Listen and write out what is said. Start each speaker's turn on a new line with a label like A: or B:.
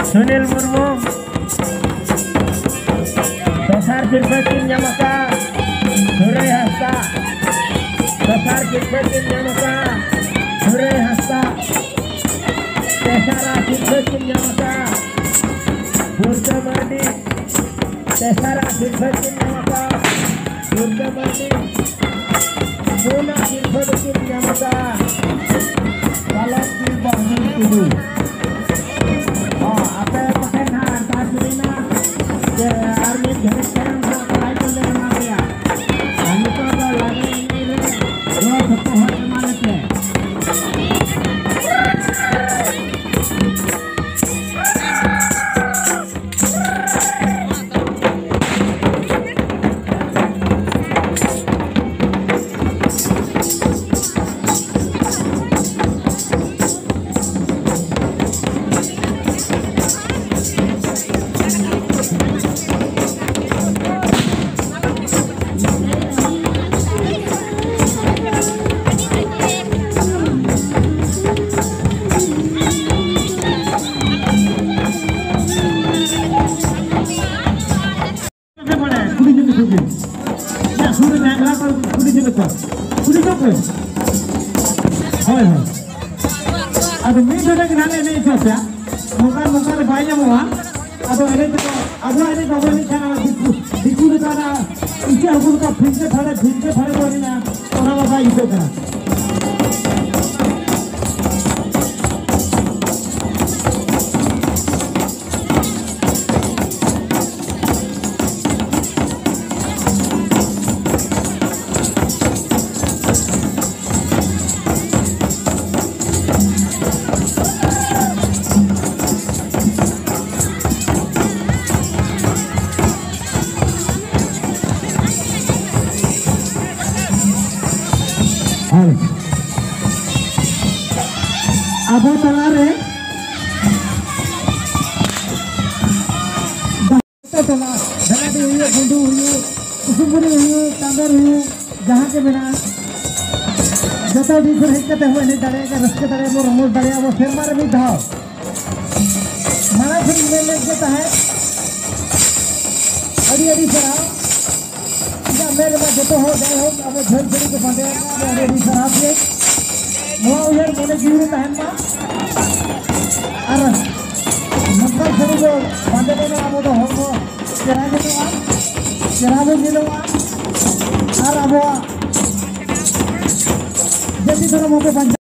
A: सुनील मुर्मू दोसार सिरफाकिन ᱧᱟᱢᱟᱠᱟ सुरय हांसदा दोसार सिरफाकिन ᱧᱟᱢᱟᱠᱟ सुरय हांसदा तेसारा सिरफाकिन ᱧᱟᱢᱟᱠᱟ बुर्जा मार्डी तेसारा सिरफाकिन ᱧᱟᱢᱟᱠᱟ बुर्जा मार्डी बोना सिरफाकिन ᱧᱟᱢᱟᱠᱟ kalau bangun dulu apa pakai hantar dirinya ke army jadi sekarang buat lagi dengan dia dan itu ada lagi ini dua sepuh Malaysia Aduh, ini sudah kenal ini saja. Muka banyak semua. Aduh, ini kalau ini cara dikulu cara isi aku lupa pince pada orangnya orang apa itu kan. Abu talare tala dhati huye gundu huye usumuri huye tambar huye jahan ke bina jata disar hekate huye ne dare ka raske dare mo ramol dare wo fir mare bhi dhaw mara fir mele lag jata hai adi sara ja mere ma jato ho jaye ho ab jhar jhari ko bande adi sara ye mo uyer mone jiru tahan ma Aras, nampak seru pada mana abu dah homo, cerah jenuh, Arab, jadi kalau mau ke